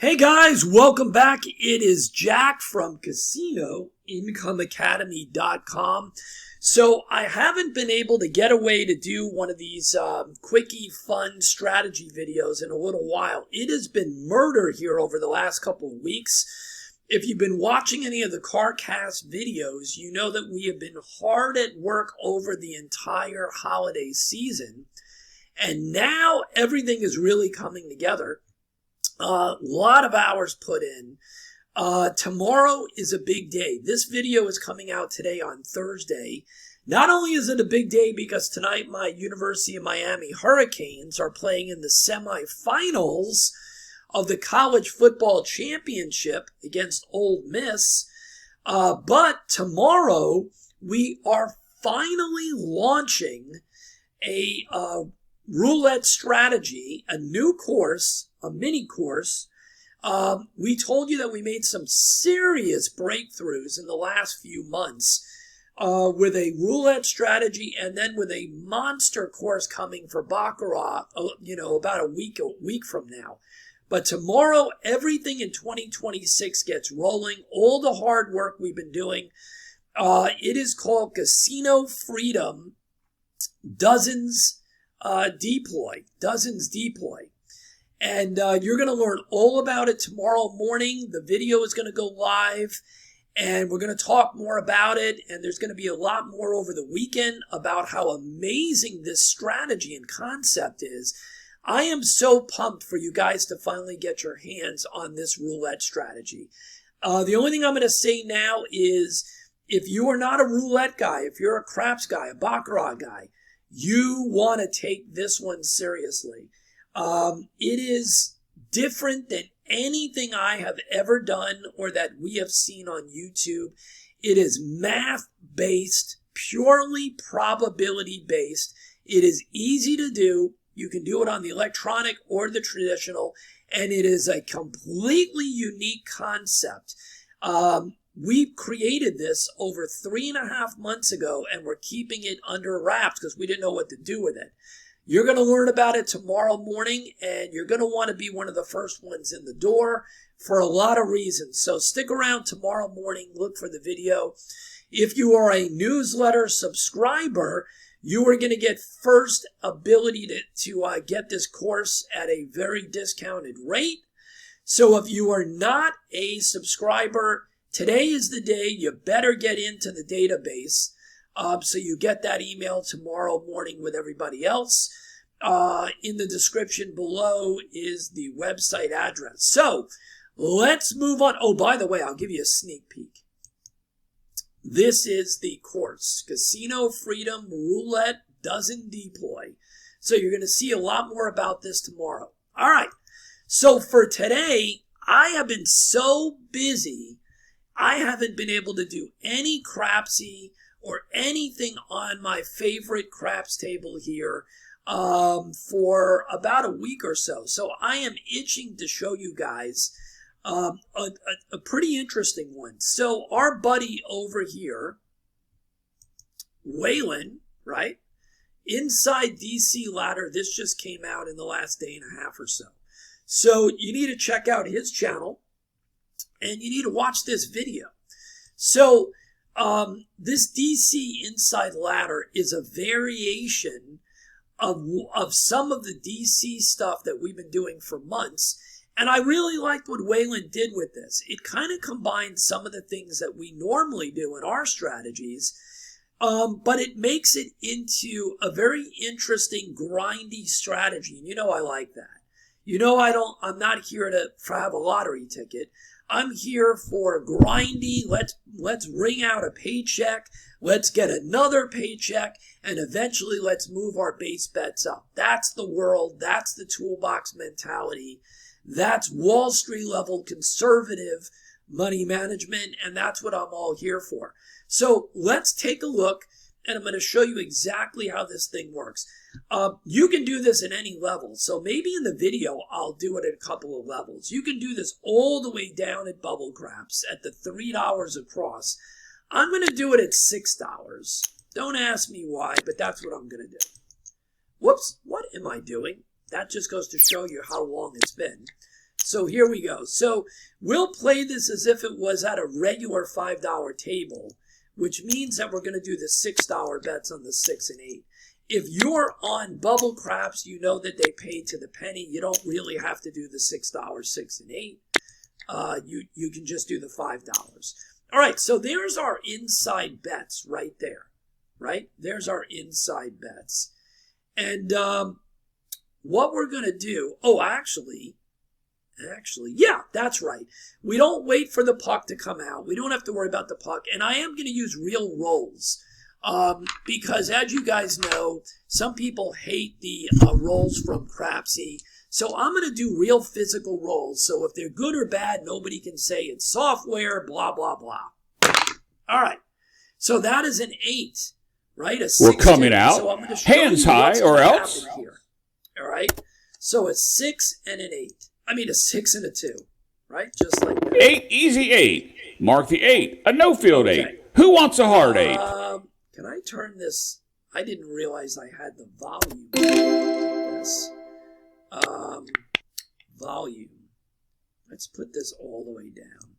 Hey guys, welcome back. It is Jack from CasinoIncomeAcademy.com. So I haven't been able to get away to do one of these quickie fun strategy videos in a little while. It has been murder here over the last couple of weeks. If you've been watching any of the CarCast videos, you know that we have been hard at work over the entire holiday season. And now everything is really coming together. A lot of hours put in. Tomorrow is a big day. This video is coming out today on Thursday. Not only is it a big day because tonight my University of Miami Hurricanes are playing in the semifinals of the college football championship against Ole Miss, but tomorrow we are finally launching a roulette strategy, a new course, a mini course. We told you that we made some serious breakthroughs in the last few months with a roulette strategy and then with a monster course coming for Baccarat, about a week from now. But tomorrow, everything in 2026 gets rolling. All the hard work we've been doing. It is called Casino Freedom Dozens Deploy. And you're going to learn all about it tomorrow morning. The video is going to go live, and we're going to talk more about it. And there's going to be a lot more over the weekend about how amazing this strategy and concept is. I am so pumped for you guys to finally get your hands on this roulette strategy. The only thing I'm going to say now is if you are not a roulette guy, if you're a craps guy, a baccarat guy, you want to take this one seriously. It is different than anything I have ever done or that we have seen on YouTube. It is math-based, purely probability-based. It is easy to do. You can do it on the electronic or the traditional, and it is a completely unique concept. We created this over 3.5 months ago, and we're keeping it under wraps because we didn't know what to do with it. You're going to learn about it tomorrow morning, and you're going to want to be one of the first ones in the door for a lot of reasons. So stick around tomorrow morning. Look for the video. If you are a newsletter subscriber, you are going to get first ability to get this course at a very discounted rate. So if you are not a subscriber, today is the day. You better get into the database. So you get that email tomorrow morning with everybody else. In the description below is the website address. So let's move on. Oh, by the way, I'll give you a sneak peek. This is the course, Casino Freedom Roulette Dozen Deploy. So you're going to see a lot more about this tomorrow. All right. So for today, I have been so busy, I haven't been able to do any crapsy or anything on my favorite craps table here for about a week or so. So I am itching to show you guys a pretty interesting one. So our buddy over here, Waylon, right? Inside DC Ladder, this just came out in the last day and a half or so. So you need to check out his channel, and you need to watch this video. So this DC Inside Ladder is a variation of some of the DC stuff that we've been doing for months. And I really liked what Waylon did with this. It kind of combines some of the things that we normally do in our strategies, but it makes it into a very interesting, grindy strategy. And you know I like that. You know I'm not here to have a lottery ticket. I'm here for grindy. Let's wring out a paycheck. Let's get another paycheck, and eventually let's move our base bets up. That's the world. That's the toolbox mentality. That's Wall Street level conservative money management, and that's what I'm all here for. So let's take a look, and I'm going to show you exactly how this thing works. You can do this at any level. So maybe in the video, I'll do it at a couple of levels. You can do this all the way down at Bubble Craps at the $3 across. I'm going to do it at $6. Don't ask me why, but that's what I'm going to do. Whoops, what am I doing? That just goes to show you how long it's been. So here we go. So we'll play this as if it was at a regular $5 table, which means that we're going to do the $6 bets on the 6 and 8. If you're on bubble craps, you know that they pay to the penny. You don't really have to do the $6, 6 and 8. You can just do the $5. All right, so there's our inside bets right there, right? There's our inside bets. And what we're going to do, actually, yeah, that's right. We don't wait for the puck to come out. We don't have to worry about the puck. And I am going to use real rolls because, as you guys know, some people hate the rolls from Crapsy. So I'm going to do real physical rolls. So if they're good or bad, nobody can say it's software, blah, blah, blah. All right. So that is an 8, right? A 6. We're coming out. So I'm going to show hands you high what's or gonna else. happen here. All right. So a 6 and an 8. I mean, a 6 and a 2, right? Just like that. 8, easy 8. Mark the 8. A no-field 8. Who wants a hard 8? Can I turn this? I didn't realize I had the volume. This. Volume. Let's put this all the way down.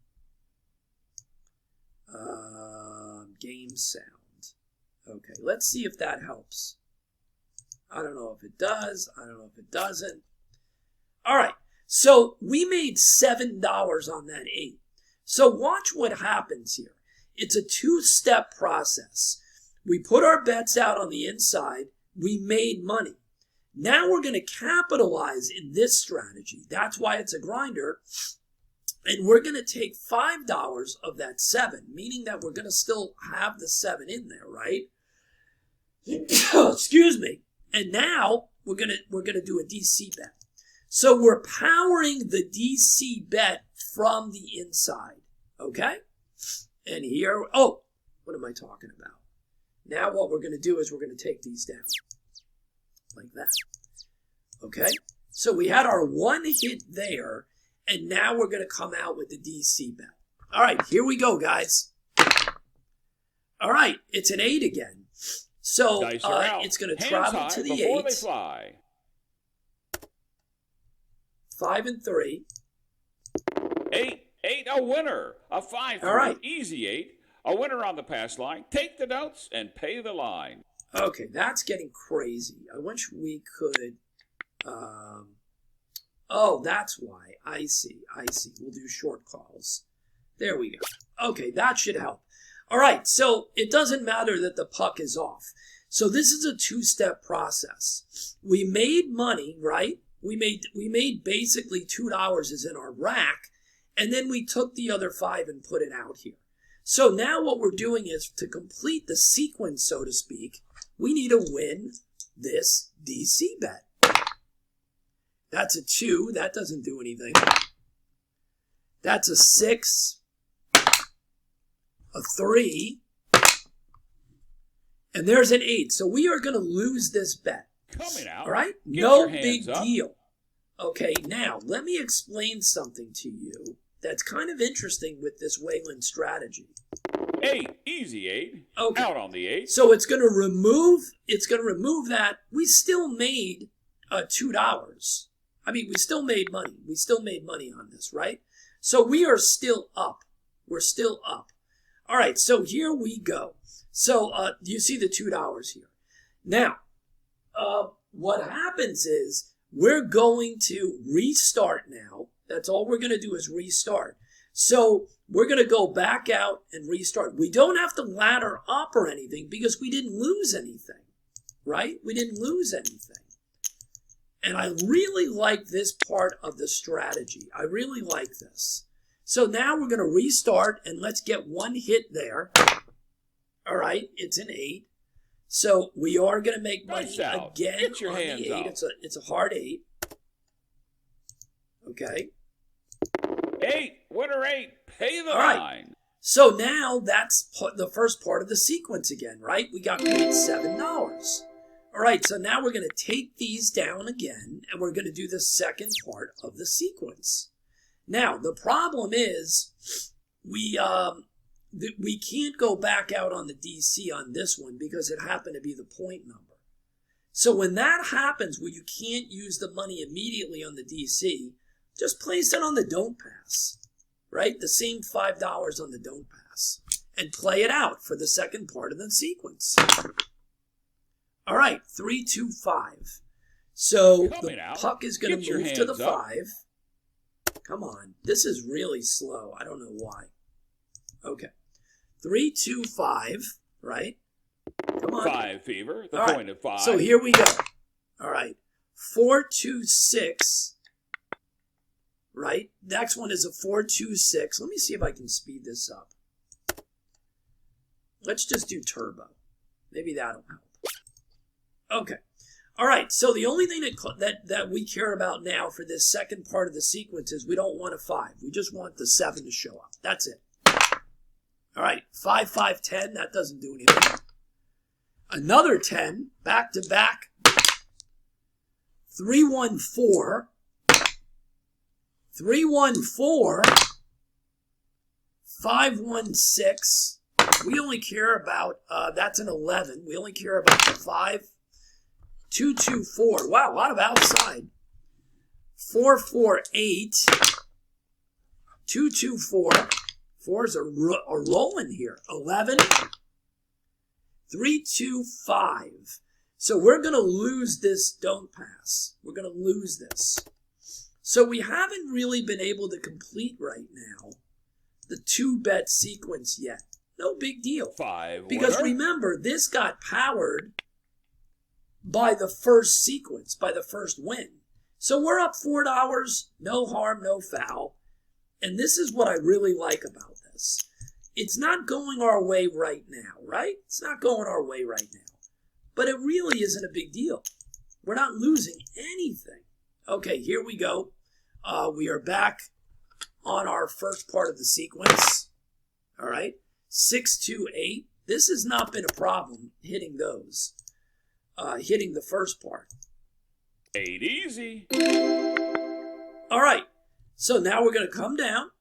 Game sound. Okay, let's see if that helps. I don't know if it does. I don't know if it doesn't. All right, so we made $7 on that 8. So watch what happens here. It's a 2-step process. We put our bets out on the inside. We made money. Now we're going to capitalize in this strategy. That's why it's a grinder. And we're going to take $5 of that 7, meaning that we're going to still have the 7 in there, right? Excuse me. And now we're going to do a DC bet. So we're powering the DC bet from the inside, okay? And here, what am I talking about? Now what we're going to do is we're going to take these down like that, okay? So we had our 1 hit there, and now we're going to come out with the DC bet. All right, here we go, guys. All right, it's an 8 again. So it's going to travel to the 8. They fly. 5 and 3. 8, a winner. A 5, all right. Easy 8. A winner on the pass line. Take the notes and pay the line. Okay, that's getting crazy. I wish we could. That's why. I see. We'll do short calls. There we go. Okay, that should help. All right, so it doesn't matter that the puck is off. So this is a 2-step process. We made money, right? We made basically $2 is in our rack, and then we took the other 5 and put it out here. So now what we're doing is to complete the sequence, so to speak, we need to win this DC bet. That's a 2. That doesn't do anything. That's a 6. A 3. And there's an 8. So we are going to lose this bet. Coming out. All right? Get no your hands big up. deal. Okay, now let me explain something to you that's kind of interesting with this Waylon strategy. 8, easy 8. Okay. Out on the 8. So it's going to remove that. We still made $2. I mean, we still made money. We still made money on this, right? So we are still up. We're still up. All right, so here we go. So you see the $2 here. Now, what happens is we're going to restart now. That's all we're going to do is restart. So we're going to go back out and restart. We don't have to ladder up or anything because we didn't lose anything, right? We didn't lose anything. And I really like this part of the strategy. I really like this. So now we're going to restart, and let's get 1 hit there. All right, it's an 8. So we are going to make money again Get your on hands the 8. up. It's a hard 8. Okay. 8, winner 8. Pay the All right. line. So now that's the first part of the sequence again, right? We got paid $7. All right, so now we're going to take these down again, and we're going to do the second part of the sequence. Now, the problem is we can't go back out on the DC on this one because it happened to be the point number. So when that happens, where you can't use the money immediately on the DC, just place it on the don't pass, right? The same $5 on the don't pass, and play it out for the second part of the sequence. All right, 3, 2, 5. So the puck is going to move to the 5. Come on, this is really slow. I don't know why. Okay, 3, 2, 5, right? Come on. 5 fever, the All point right. of 5. So here we go. All right, 4, 2, 6. Right? Next one is a 4, 2, 6. Let me see if I can speed this up. Let's just do turbo. Maybe that'll help. Okay. All right. So the only thing that we care about now for this second part of the sequence is we don't want a 5. We just want the 7 to show up. That's it. All right. 5, 5, 10. That doesn't do anything. Another 10. Back to back. 3, 1, 4. 3, 1, 4, 5, 1, 6. We only care about, that's an 11. We only care about the 5. 2, 2, 4. Wow, a lot of outside. 4, 4, 8. 2, 2, 4. 4s are rolling here. 11. 3, 2, 5. So we're going to lose this don't pass. We're going to lose this. So we haven't really been able to complete right now the 2-bet sequence yet. No big deal. 5 because winner. remember, this got powered by the first sequence, by the first win. So we're up $4, no harm, no foul. And this is what I really like about this. It's not going our way right now, right? It's not going our way right now. But it really isn't a big deal. We're not losing anything. Okay, here we go. We are back on our first part of the sequence. All right. 6, 2, 8. This has not been a problem hitting those. Hitting the first part. 8 easy. All right. So now we're going to come down.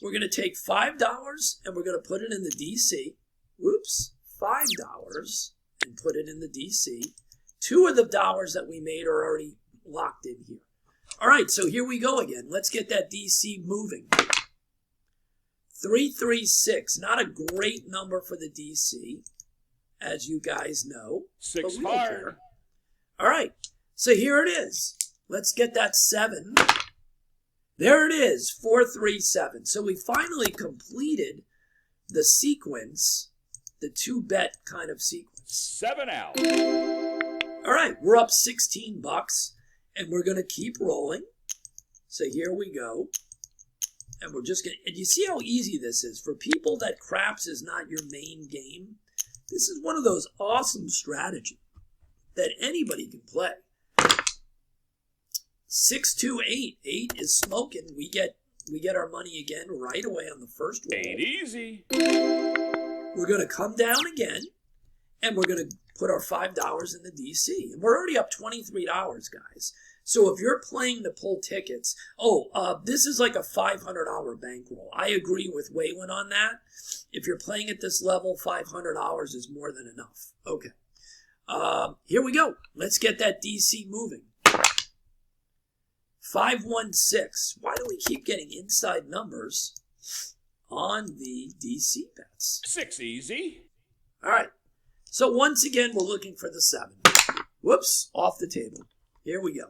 We're going to take $5 and we're going to put it in the DC. Whoops. $5 and put it in the DC. 2 of the dollars that we made are already locked in here. All right, so here we go again. Let's get that DC moving. 336, not a great number for the DC, as you guys know. 6 but we don't hard. care. All right, so here it is. Let's get that 7. There it is, 437. So we finally completed the sequence, the 2-bet kind of sequence. 7 out. All right, we're up $16. And we're going to keep rolling. So here we go. And we're just going to, and you see how easy this is? For people that craps is not your main game, this is one of those awesome strategies that anybody can play. 6, 2, 8. 8 is smoking. We get our money again right away on the first roll. 8 easy. We're going to come down again. And we're going to put our $5 in the DC. And we're already up $23, guys. So if you're playing to pull tickets, this is like a $500 bankroll. I agree with Waylon on that. If you're playing at this level, $500 is more than enough. Okay. Here we go. Let's get that DC moving. 516. Why do we keep getting inside numbers on the DC bets? 6 easy. All right. So once again, we're looking for the 7. Whoops, off the table. Here we go.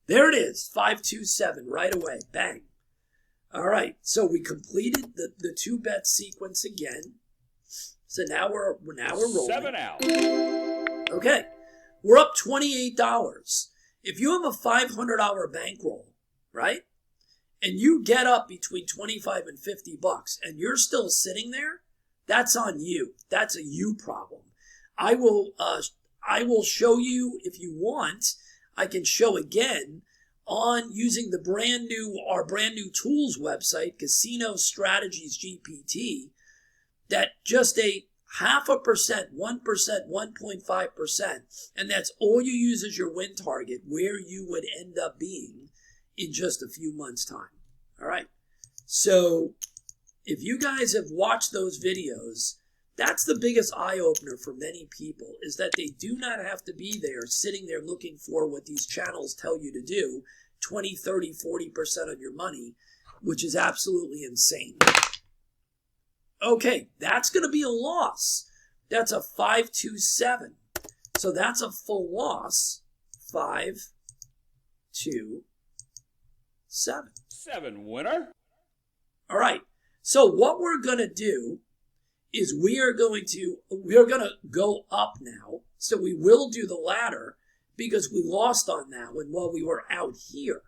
There it is, 527 right away. Bang. All right, so we completed the 2-bet sequence again. So now we're rolling. 7 out. Okay, we're up $28. If you have a $500 bankroll, right, and you get up between $25 and $50, and you're still sitting there, that's on you. That's a you problem. I will show you if you want. I can show again on using our brand new tools website, Casino Strategies GPT, that just a 0.5%, 1%, 1.5%, and that's all you use as your win target, where you would end up being in just a few months' time. All right. So if you guys have watched those videos, that's the biggest eye-opener for many people, is that they do not have to be there sitting there looking for what these channels tell you to do 20, 30, 40% of your money, which is absolutely insane. Okay, that's going to be a loss. That's a 527. So that's a full loss. 527. 7, winner. All right. So what we're going to do is we are going to go up now. So we will do the ladder because we lost on that one while we were out here.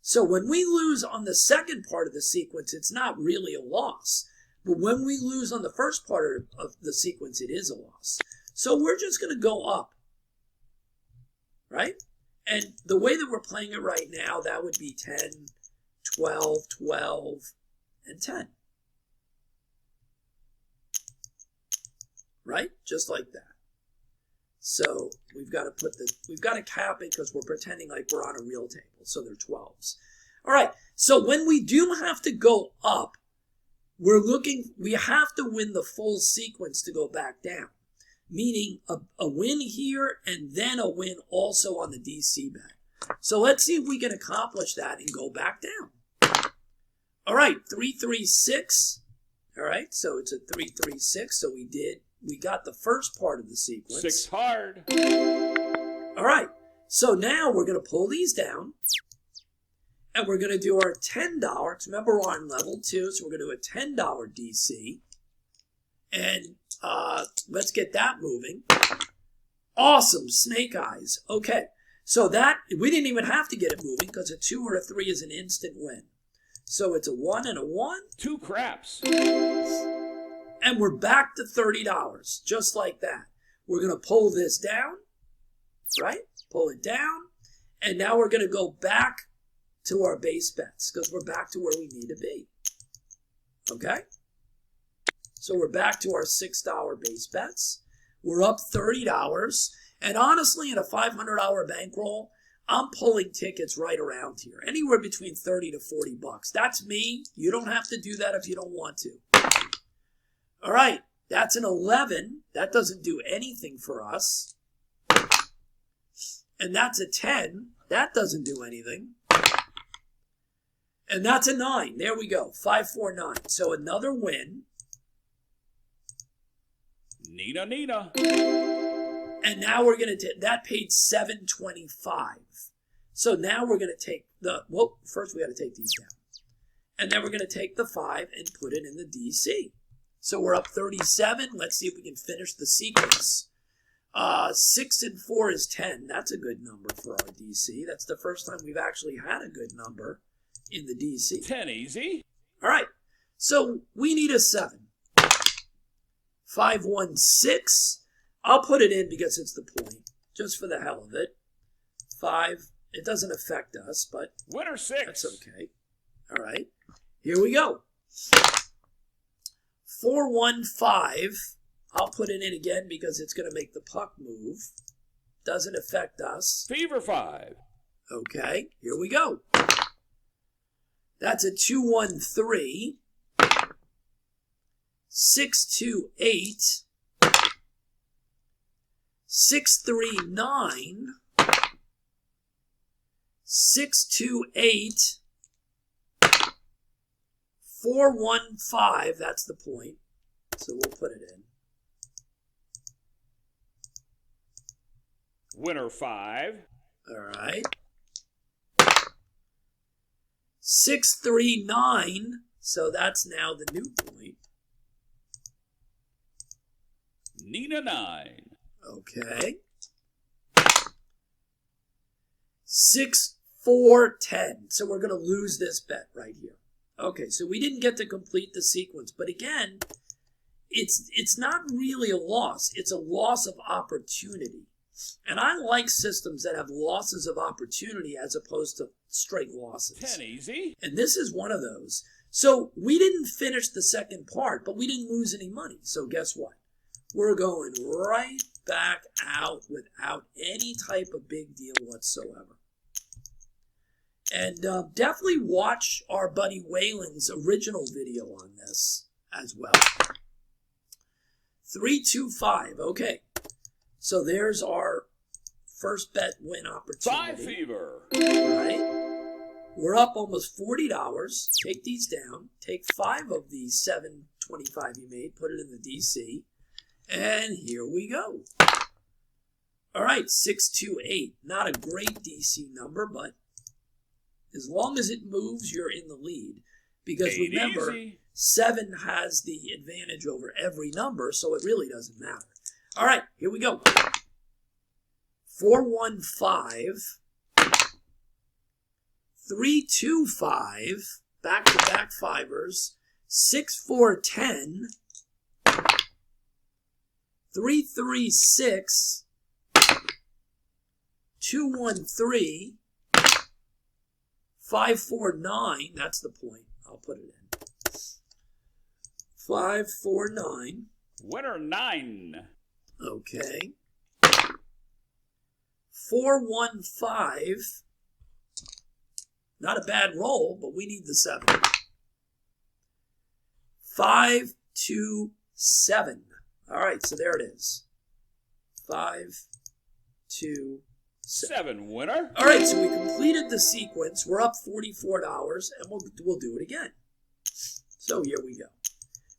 So when we lose on the second part of the sequence, it's not really a loss. But when we lose on the first part of the sequence, it is a loss. So we're just going to go up, right? And the way that we're playing it right now, that would be 10, 12, 12, and 10. Right? Just like that. So we've got to cap it because we're pretending like we're on a real table. So they're 12s. All right. So when we do have to go up, we have to win the full sequence to go back down. Meaning a win here and then a win also on the DC bet. So let's see if we can accomplish that and go back down. All right. 336. All right. So it's a 336. So we got the first part of the sequence. 6 hard. All right. So now we're going to pull these down. And we're going to do our $10. Remember, we're on level 2, so we're going to do a $10 DC. And let's get that moving. Awesome. Snake eyes. Okay. So that, we didn't even have to get it moving because a 2 or a 3 is an instant win. So it's a 1 and a 1. 2 craps. And we're back to $30, just like that. We're going to pull this down, right? Pull it down. And now we're going to go back to our base bets because we're back to where we need to be. Okay? So we're back to our $6 base bets. We're up $30. And honestly, in a $500 bankroll, I'm pulling tickets right around here. Anywhere between 30 to 40 bucks. That's me. You don't have to do that if you don't want to. All right, that's an 11. That doesn't do anything for us. And that's a 10. That doesn't do anything. And that's a 9. There we go. 549. So another win. Nina. And now we're going to that paid $725. So now we're going to take first we got to take these down. And then we're going to take the 5 and put it in the DC. So we're up 37. Let's see if we can finish the sequence. 6 and 4 is 10. That's a good number for our DC. That's the first time we've actually had a good number in the DC. 10 easy. All right. So we need a 7. 516. I'll put it in because it's the point, just for the hell of it. 5. It doesn't affect us, but winner 6. That's okay. All right. Here we go. 415. I'll put it in again because it's going to make the puck move. Doesn't affect us. Fever 5. Okay, here we go. That's a 213. 628. 639. 628. 415. That's the point. So we'll put it in. Winner 5. All right. 639. So that's now the new point. Nina 9. Okay. 6, 4, 10. So we're going to lose this bet right here. Okay, so we didn't get to complete the sequence. But again, it's not really a loss. It's a loss of opportunity. And I like systems that have losses of opportunity as opposed to straight losses. 10 easy. And this is one of those. So we didn't finish the second part, but we didn't lose any money. So guess what? We're going right back out without any type of big deal whatsoever. And definitely watch our buddy Waylon's original video on this as well. 325. Okay. So there's our first bet win opportunity. 5 fever. Right. We're up almost $40. Take these down. Take 5 of these 725 you made. Put it in the DC. And here we go. All right, 628. Not a great DC number, but as long as it moves, you're in the lead. Because remember, 7 has the advantage over every number, so it really doesn't matter. All right, here we go. 415. 325, back-to-back fivers, 6410, 336, 213, 549, that's the point. I'll put it in. 549. Winner 9. Okay. 415. Not a bad roll, but we need the 7. 5, 2, 7. All right, so there it is. 5, 2, 7 winner. All right, so we completed the sequence. We're up $44, and we'll do it again. So here we go.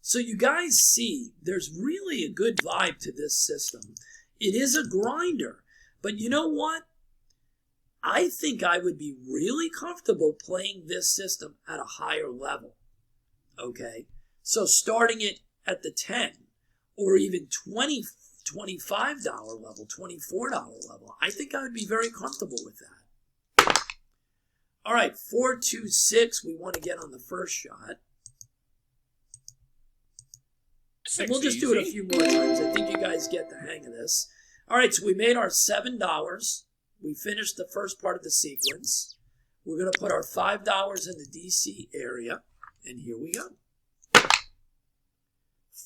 So you guys see, there's really a good vibe to this system. It is a grinder, but you know what? I think I would be really comfortable playing this system at a higher level. Okay, so starting it at the 10 or even $25 level, $24 level, I think I would be very comfortable with that. All right, 426, we want to get on the first shot. And we'll just do it a few more times. I think you guys get the hang of this. All right, so we made our $7. We finished the first part of the sequence. We're going to put our $5 in the DC area, and here we go.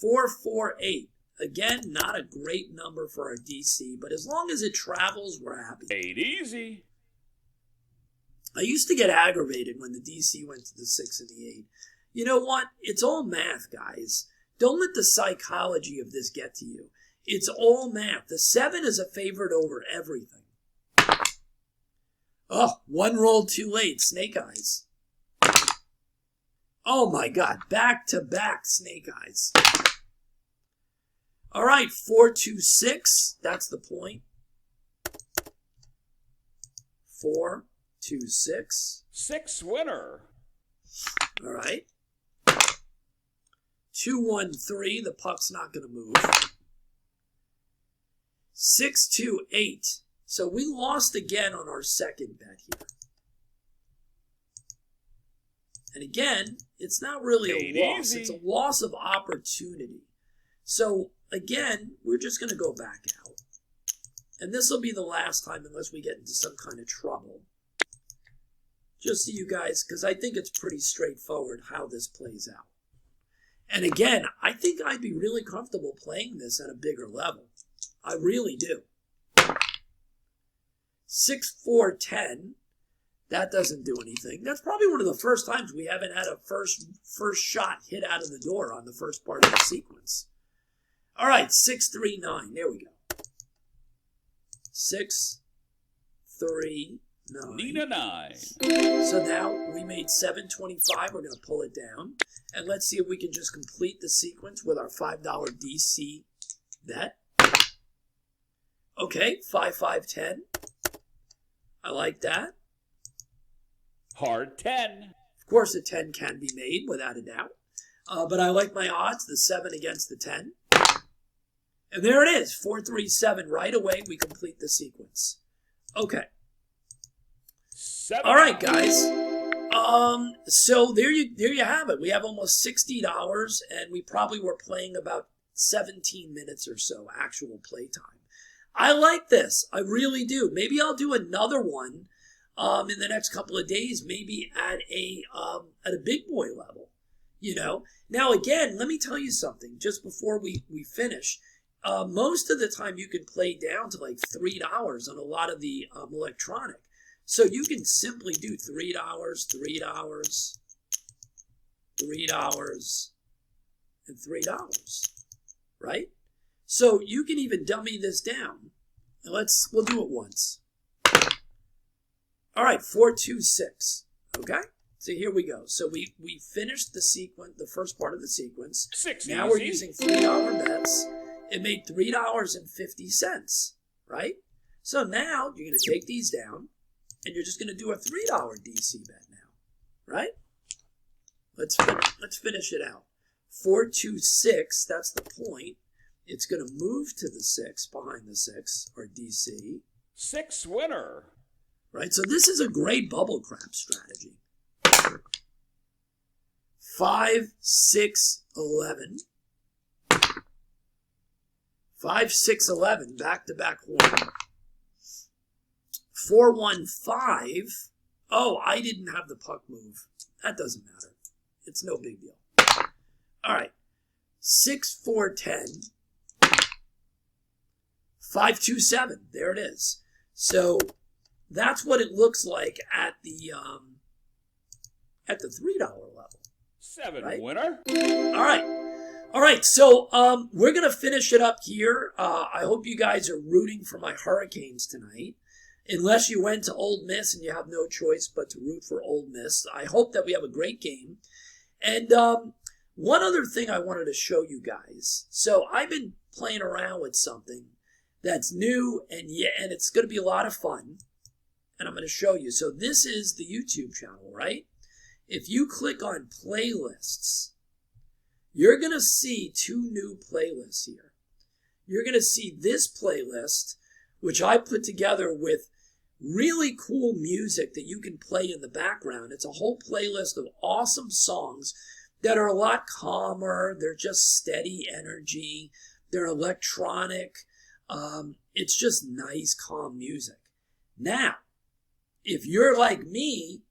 448. Again, not a great number for our DC, but as long as it travels, we're happy. 8 easy. I used to get aggravated when the DC went to the 6 and the 8. You know what? It's all math, guys. Don't let the psychology of this get to you. It's all math. The 7 is a favorite over everything. Oh, one roll too late. Snake eyes. Oh my God. Back-to-back snake eyes. All right, 426. That's the point. 426. 6 winner. All right. 213. The puck's not going to move. 628. So we lost again on our second bet here. And again, it's not really a loss. It's a loss of opportunity. So again, we're just going to go back out. And this will be the last time unless we get into some kind of trouble. Just so you guys, because I think it's pretty straightforward how this plays out. And again, I think I'd be really comfortable playing this at a bigger level. I really do. 6, 4, 10. That doesn't do anything. That's probably one of the first times we haven't had a first shot hit out of the door on the first part of the sequence. All right, 6, 3, 9. There we go. 6, 3, 9. Need a 9. So now we made 725. We're going to pull it down. And let's see if we can just complete the sequence with our $5 DC bet. Okay, 5, 5, 10. I like that. Hard 10. Of course, a 10 can be made, without a doubt. But I like my odds, the 7 against the 10. And there it is, 437. Right away, we complete the sequence. Okay. 7. All right, guys. So there you have it. We have almost $60, and we probably were playing about 17 minutes or so actual play time. I like this. I really do. Maybe I'll do another one in the next couple of days, maybe at a big boy level. You know. Now again, let me tell you something. Just before we finish, most of the time you can play down to like $3 on a lot of the electronic. So you can simply do $3, $3, $3, and $3, right? So you can even dummy this down. And we'll do it once. All right, 426. Okay? So here we go. So we finished the sequence, the first part of the sequence. Six now easy. We're using $3 bets. It made $3.50, right? So now you're going to take these down, and you're just going to do a $3 DC bet now, right? Let's finish it out. 426, that's the point. It's going to move to the 6 behind the 6, or DC. 6 winner. Right, so this is a great bubble crap strategy. 5, 6, 11. 5, 6, 11, back-to-back horn. 4, 1, 5. Oh, I didn't have the puck move. That doesn't matter. It's no big deal. All right. 6, 4, 10. 5, 2, 7. There it is. So that's what it looks like at the $3 level. 7 right? winner. All right. So we're gonna finish it up here. I hope you guys are rooting for my Hurricanes tonight. Unless you went to Ole Miss and you have no choice but to root for Ole Miss. I hope that we have a great game. And one other thing I wanted to show you guys. So I've been playing around with something that's new, and it's going to be a lot of fun. And I'm going to show you. So this is the YouTube channel, right? If you click on playlists, you're going to see 2 new playlists here. You're going to see this playlist, which I put together with really cool music that you can play in the background. It's a whole playlist of awesome songs that are a lot calmer. They're just steady energy. They're electronic. It's just nice, calm music. Now, if you're like me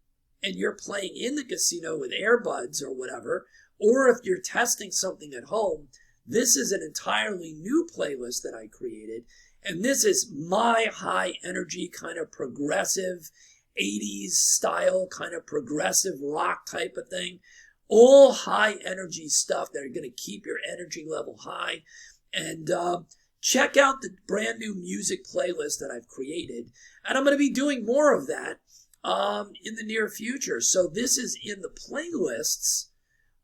and you're playing in the casino with earbuds or whatever, or if you're testing something at home, this is an entirely new playlist that I created. And this is my high energy kind of progressive 80s style kind of progressive rock type of thing. All high energy stuff that are going to keep your energy level high. And check out the brand new music playlist that I've created. And I'm going to be doing more of that in the near future. So this is in the playlists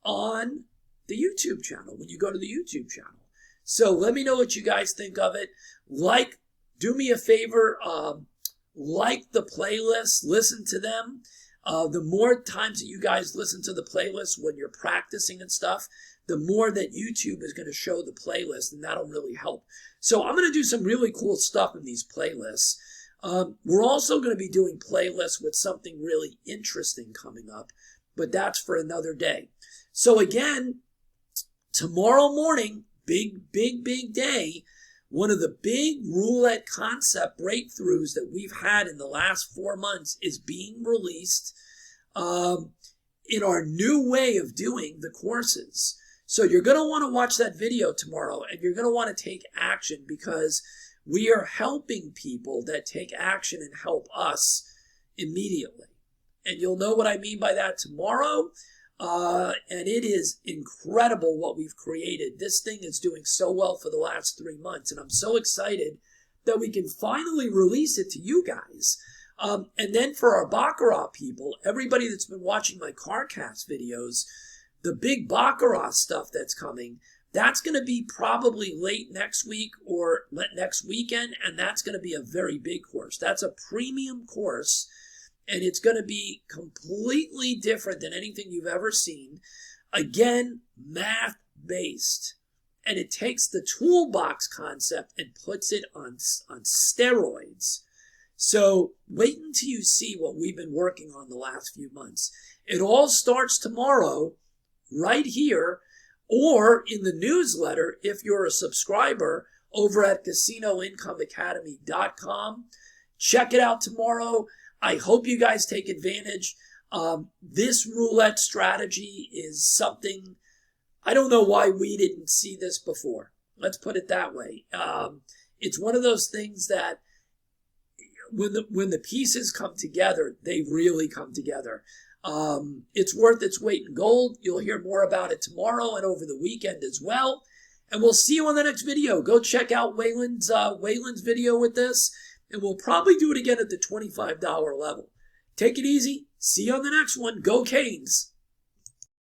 on the YouTube channel when you go to the YouTube channel. So let me know what you guys think of it. Do me a favor, like the playlist, listen to them. The more times that you guys listen to the playlist when you're practicing and stuff, the more that YouTube is going to show the playlist, and that'll really help. So I'm going to do some really cool stuff in these playlists. We're also going to be doing playlists with something really interesting coming up, but that's for another day. So again, tomorrow morning, big day. One of the big roulette concept breakthroughs that we've had in the last 4 months is being released in our new way of doing the courses. So you're going to want to watch that video tomorrow, and you're going to want to take action, because we are helping people that take action and help us immediately. And you'll know what I mean by that tomorrow. And it is incredible what we've created. This thing is doing so well for the last 3 months, and I'm so excited that we can finally release it to you guys. And then for our Baccarat people, everybody that's been watching my CarCast videos, the big Baccarat stuff that's coming, that's going to be probably late next week or next weekend, and that's going to be a very big course. That's a premium course. And it's going to be completely different than anything you've ever seen. Again, math-based. And it takes the toolbox concept and puts it on steroids. So wait until you see what we've been working on the last few months. It all starts tomorrow, right here, or in the newsletter if you're a subscriber over at CasinoIncomeAcademy.com. Check it out tomorrow. I hope you guys take advantage. This roulette strategy is something, I don't know why we didn't see this before. Let's put it that way. It's one of those things that when the pieces come together, they really come together. It's worth its weight in gold. You'll hear more about it tomorrow and over the weekend as well. And we'll see you on the next video. Go check out Waylon's video with this. And we'll probably do it again at the $25 level. Take it easy. See you on the next one. Go Canes.